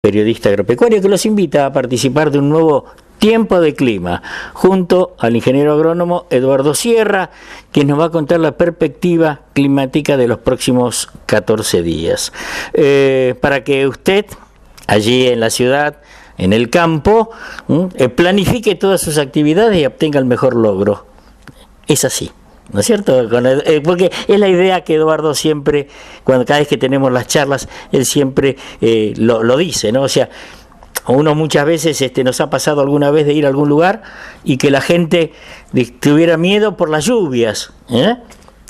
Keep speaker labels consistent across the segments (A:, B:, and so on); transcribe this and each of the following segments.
A: periodista agropecuario, que los invita a participar de un nuevo Tiempo de Clima, junto al ingeniero agrónomo Eduardo Sierra, quien nos va a contar la perspectiva climática de los próximos 14 días. Para que usted, allí en la ciudad, en el campo, planifique todas sus actividades y obtenga el mejor logro. Es así, ¿no es cierto? Porque es la idea que Eduardo siempre, cada vez que tenemos las charlas, él siempre lo dice, ¿no? O sea, uno muchas veces nos ha pasado alguna vez de ir a algún lugar y que la gente tuviera miedo por las lluvias,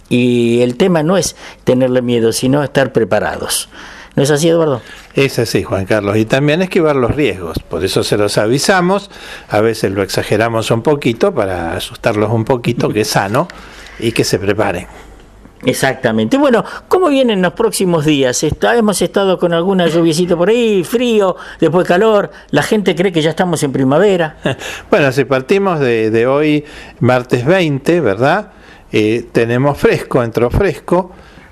A: y el tema no es tenerle miedo, sino estar preparados. ¿No es así, Eduardo?
B: Es así, Juan Carlos, y también esquivar los riesgos, por eso se los avisamos, a veces lo exageramos un poquito para asustarlos un poquito, que es sano, y que se preparen.
A: Exactamente. Bueno, ¿cómo vienen los próximos días? Hemos estado con alguna lluviecita por ahí, frío, después calor, la gente cree que ya estamos en primavera.
B: Bueno, si partimos de hoy, martes 20, ¿verdad? Tenemos fresco, entró fresco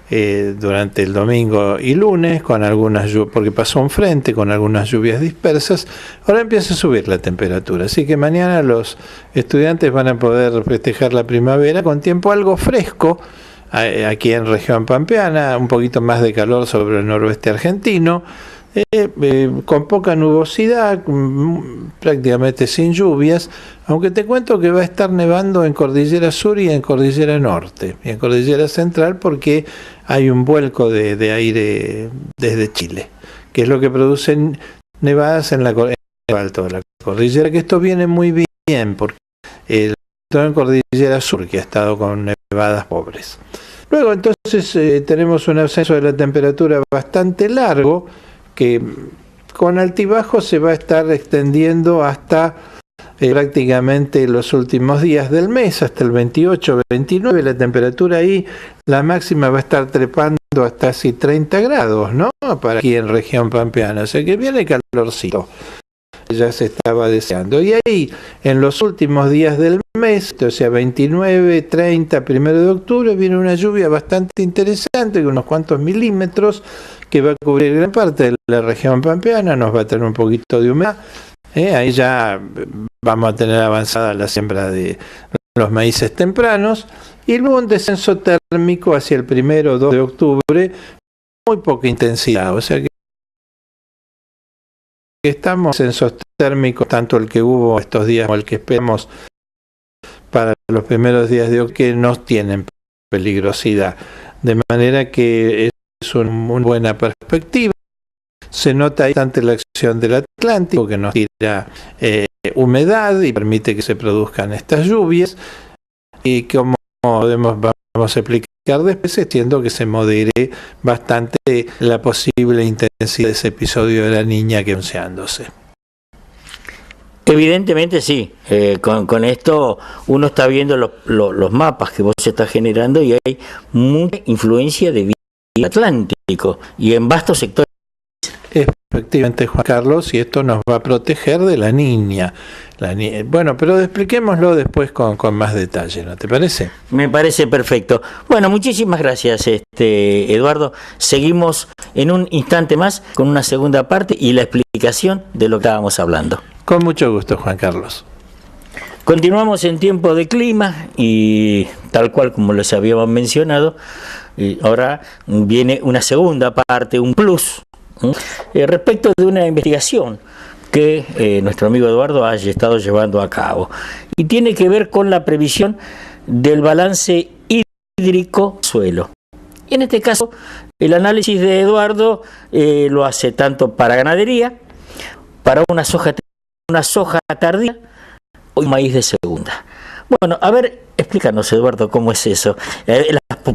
B: durante el domingo y lunes, con algunas lluvias, porque pasó un frente con algunas lluvias dispersas. Ahora empieza a subir la temperatura, así que mañana los estudiantes van a poder festejar la primavera con tiempo algo fresco. Aquí en región pampeana, un poquito más de calor sobre el noroeste argentino, con poca nubosidad, prácticamente sin lluvias, aunque te cuento que va a estar nevando en Cordillera Sur y en Cordillera Norte, y en Cordillera Central, porque hay un vuelco de aire desde Chile, que es lo que produce nevadas en el alto de la cordillera, que esto viene muy bien, porque todo en Cordillera Sur, que ha estado con nevadas pobres. Luego entonces tenemos un ascenso de la temperatura bastante largo, que con altibajos se va a estar extendiendo hasta prácticamente los últimos días del mes, hasta el 28, 29, la temperatura ahí, la máxima va a estar trepando hasta casi 30 grados, ¿no? Para aquí en región pampeana, o sea que viene calorcito. Ya se estaba deseando. Y ahí, en los últimos días del mes, o sea, 29, 30, 1 de octubre, viene una lluvia bastante interesante, con unos cuantos milímetros, que va a cubrir gran parte de la región pampeana, nos va a tener un poquito de humedad. Ahí ya vamos a tener avanzada la siembra de los maíces tempranos, y luego un descenso térmico hacia el 1 o 2 de octubre, muy poca intensidad, o sea que estamos en censos térmicos, tanto el que hubo estos días como el que esperamos para los primeros días de hoy, que no tienen peligrosidad, de manera que es una muy buena perspectiva. Se nota ahí bastante la acción del Atlántico, que nos tira humedad y permite que se produzcan estas lluvias, y como vamos a explicar después, entiendo que se modere bastante la posible intensidad de ese episodio de la Niña que anunciándose.
A: Evidentemente sí, con esto uno está viendo los mapas que vos estás generando, y hay mucha influencia de viento atlántico y en vastos sectores.
B: Efectivamente, Juan Carlos, y esto nos va a proteger de la Niña. Bueno, pero expliquémoslo después con más detalle, ¿no te parece?
A: Me parece perfecto. Bueno, muchísimas gracias, Eduardo. Seguimos en un instante más con una segunda parte y la explicación de lo que estábamos hablando.
B: Con mucho gusto, Juan Carlos.
A: Continuamos en Tiempo de Clima y tal cual como les habíamos mencionado, ahora viene una segunda parte, un plus, respecto de una investigación que nuestro amigo Eduardo ha estado llevando a cabo, y tiene que ver con la previsión del balance hídrico suelo. Y en este caso, el análisis de Eduardo lo hace tanto para ganadería, para una soja tardía o maíz de segunda. Bueno, a ver, explícanos, Eduardo, cómo es eso.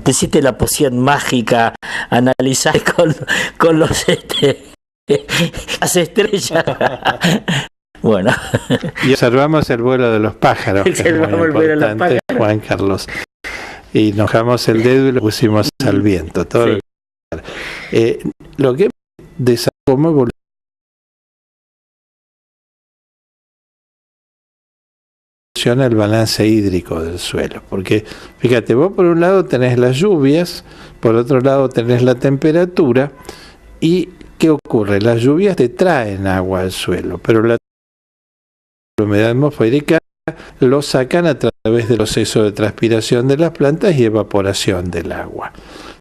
A: Pusiste la poción mágica, analizar con los las estrellas. Bueno.
B: Y observamos el vuelo de los pájaros, que es muy importante, Juan Carlos. Y nos dejamos el dedo y lo pusimos al viento. Todo sí. Lo que desarrolló el balance hídrico del suelo, porque fíjate, vos por un lado tenés las lluvias, por otro lado tenés la temperatura, y ¿qué ocurre? Las lluvias te traen agua al suelo, pero la humedad atmosférica lo sacan a través del proceso de transpiración de las plantas y evaporación del agua.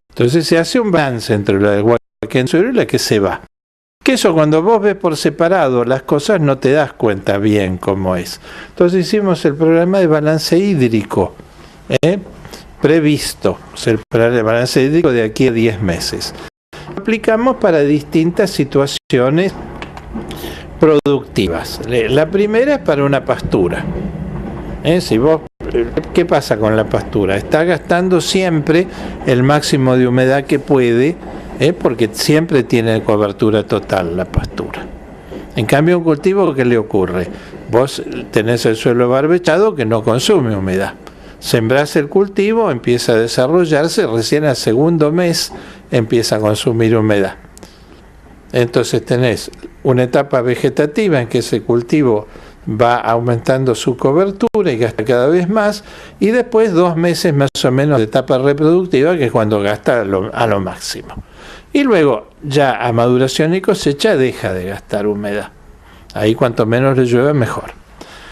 B: Entonces se hace un balance entre la agua que en el suelo y la que se va. Que eso cuando vos ves por separado las cosas no te das cuenta bien cómo es. Entonces hicimos el programa de balance hídrico previsto, o sea, el balance hídrico de aquí a 10 meses. Lo aplicamos para distintas situaciones productivas. La primera es para una pastura. Si vos, ¿qué pasa con la pastura? Está gastando siempre el máximo de humedad que puede, porque siempre tiene cobertura total la pastura. En cambio, un cultivo, ¿qué le ocurre? Vos tenés el suelo barbechado que no consume humedad. Sembrás el cultivo, empieza a desarrollarse, recién al segundo mes empieza a consumir humedad. Entonces tenés una etapa vegetativa en que ese cultivo va aumentando su cobertura y gasta cada vez más, y después 2 meses más o menos de etapa reproductiva, que es cuando gasta a lo máximo. Y luego, ya a maduración y cosecha, deja de gastar humedad. Ahí cuanto menos le llueva, mejor.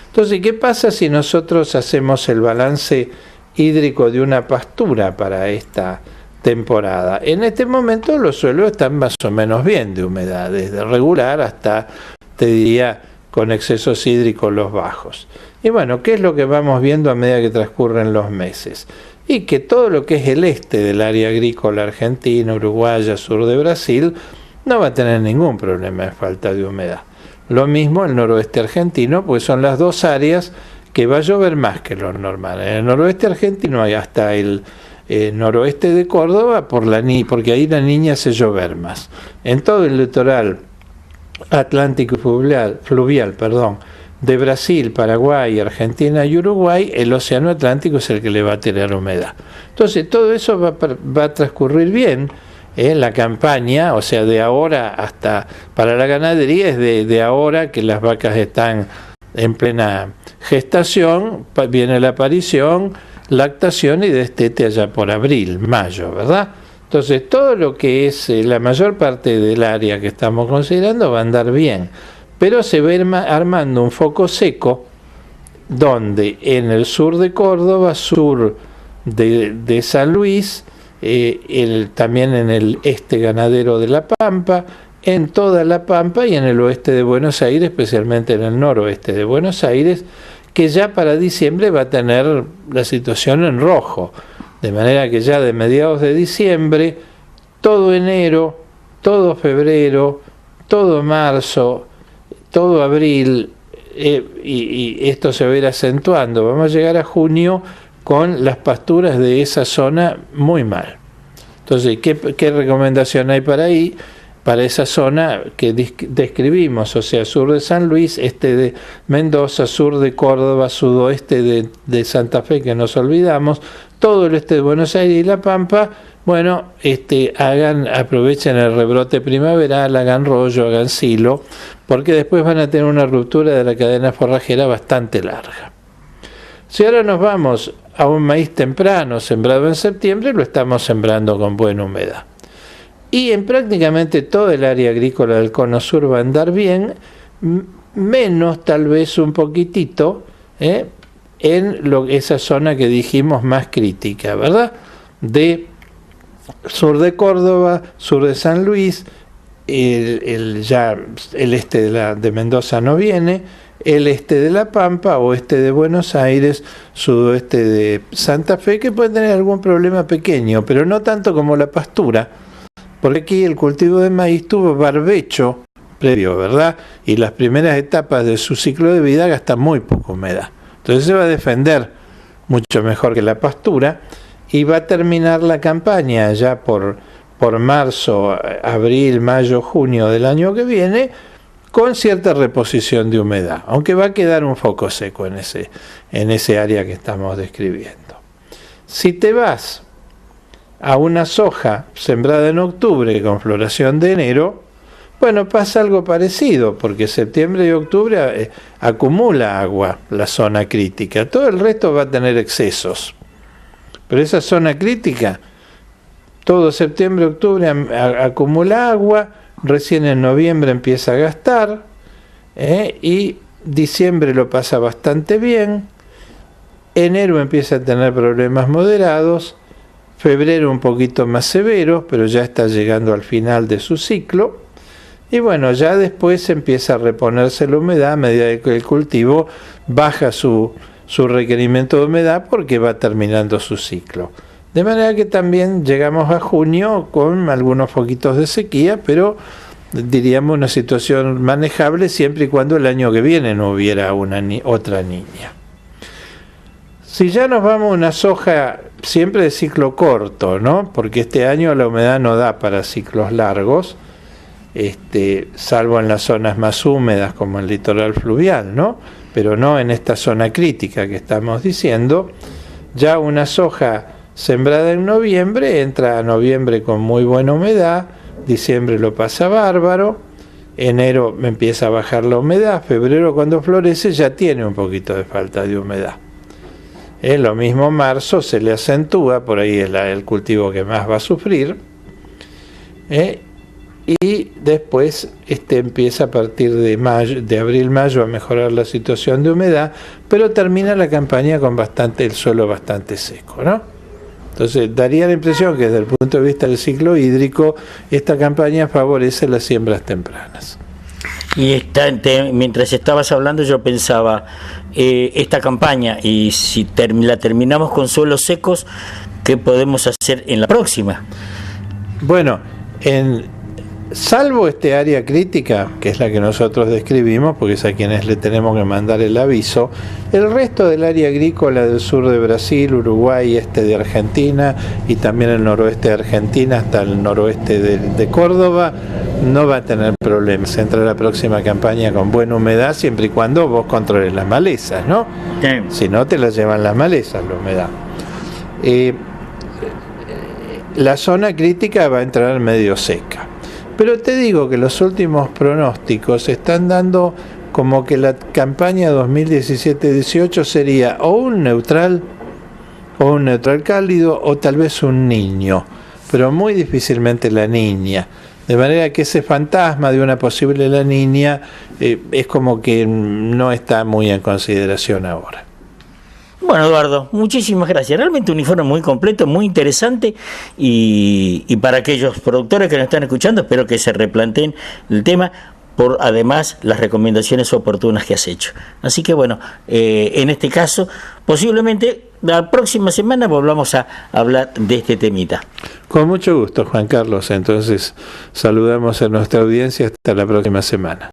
B: Entonces, ¿qué pasa si nosotros hacemos el balance hídrico de una pastura para esta temporada? En este momento los suelos están más o menos bien de humedad, desde regular hasta, te diría, con excesos hídricos los bajos. Y bueno, ¿qué es lo que vamos viendo a medida que transcurren los meses? Y que todo lo que es el este del área agrícola argentina, uruguaya, sur de Brasil, no va a tener ningún problema de falta de humedad. Lo mismo el noroeste argentino, pues son las dos áreas que va a llover más que lo normal. En el noroeste argentino hay hasta el noroeste de Córdoba, porque ahí la Niña hace llover más. En todo el litoral atlántico fluvial, de Brasil, Paraguay, Argentina y Uruguay, el océano Atlántico es el que le va a tirar humedad. Entonces todo eso va a transcurrir bien. La campaña, o sea, de ahora hasta, para la ganadería es de ahora que las vacas están en plena gestación, viene la aparición, lactación y destete allá por abril, mayo, ¿verdad? Entonces todo lo que es la mayor parte del área que estamos considerando va a andar bien, pero se va a ir armando un foco seco donde en el sur de Córdoba, sur de San Luis, también en el este ganadero de La Pampa, en toda La Pampa y en el oeste de Buenos Aires, especialmente en el noroeste de Buenos Aires, que ya para diciembre va a tener la situación en rojo, de manera que ya de mediados de diciembre, todo enero, todo febrero, todo marzo, todo abril, y esto se va a ir acentuando, vamos a llegar a junio con las pasturas de esa zona muy mal. Entonces, ¿qué recomendación hay para esa zona que describimos? O sea, sur de San Luis, este de Mendoza, sur de Córdoba, sudoeste de Santa Fe, que nos olvidamos, todo el este de Buenos Aires y La Pampa. Bueno, aprovechen el rebrote primaveral, hagan rollo, hagan silo, porque después van a tener una ruptura de la cadena forrajera bastante larga. Si ahora nos vamos a un maíz temprano sembrado en septiembre, lo estamos sembrando con buena humedad. Y en prácticamente todo el área agrícola del cono sur va a andar bien, menos tal vez un poquitito en esa zona que dijimos más crítica, ¿verdad? De sur de Córdoba, sur de San Luis, el este de Mendoza no viene, el este de La Pampa, oeste de Buenos Aires, sudoeste de Santa Fe, que puede tener algún problema pequeño, pero no tanto como la pastura, porque aquí el cultivo de maíz tuvo barbecho previo, ¿verdad? Y las primeras etapas de su ciclo de vida gastan muy poca humedad. Entonces se va a defender mucho mejor que la pastura y va a terminar la campaña ya por marzo, abril, mayo, junio del año que viene, con cierta reposición de humedad, aunque va a quedar un foco seco en ese área que estamos describiendo. Si te vas a una soja sembrada en octubre con floración de enero, bueno, pasa algo parecido, porque septiembre y octubre acumula agua la zona crítica, todo el resto va a tener excesos, pero esa zona crítica, todo septiembre, octubre acumula agua, recién en noviembre empieza a gastar, y diciembre lo pasa bastante bien, enero empieza a tener problemas moderados, febrero un poquito más severos, pero ya está llegando al final de su ciclo, y bueno, ya después empieza a reponerse la humedad a medida que el cultivo baja su requerimiento de humedad porque va terminando su ciclo. De manera que también llegamos a junio con algunos poquitos de sequía, pero diríamos una situación manejable siempre y cuando el año que viene no hubiera otra niña. Si ya nos vamos a una soja siempre de ciclo corto, ¿no? Porque este año la humedad no da para ciclos largos, salvo en las zonas más húmedas como el litoral fluvial, ¿no? Pero no en esta zona crítica que estamos diciendo. Ya una soja sembrada en noviembre entra a noviembre con muy buena humedad, diciembre lo pasa bárbaro, enero empieza a bajar la humedad, febrero cuando florece ya tiene un poquito de falta de humedad. Lo mismo marzo se le acentúa, por ahí es el cultivo que más va a sufrir, y después empieza a partir de abril-mayo a mejorar la situación de humedad, pero termina la campaña con el suelo bastante seco, ¿no? Entonces daría la impresión que desde el punto de vista del ciclo hídrico esta campaña favorece las siembras tempranas.
A: Y mientras estabas hablando yo pensaba, esta campaña, y si la terminamos con suelos secos, ¿qué podemos hacer en la próxima?
B: Bueno, salvo este área crítica, que es la que nosotros describimos, porque es a quienes le tenemos que mandar el aviso, el resto del área agrícola del sur de Brasil, Uruguay, este de Argentina y también el noroeste de Argentina hasta el noroeste de Córdoba, no va a tener problemas. Entra la próxima campaña con buena humedad, siempre y cuando vos controles las malezas, ¿no? Sí. Si no, te las llevan las malezas, la humedad. La zona crítica va a entrar medio seca. Pero te digo que los últimos pronósticos están dando como que la campaña 2017-18 sería o un neutral cálido o tal vez un niño, pero muy difícilmente la niña. De manera que ese fantasma de una posible la niña es como que no está muy en consideración ahora.
A: Bueno, Eduardo, muchísimas gracias. Realmente un informe muy completo, muy interesante, y para aquellos productores que nos están escuchando, espero que se replanteen el tema, por además las recomendaciones oportunas que has hecho. Así que bueno, en este caso, posiblemente la próxima semana volvamos a hablar de este temita.
B: Con mucho gusto, Juan Carlos. Entonces, saludamos a nuestra audiencia hasta la próxima semana.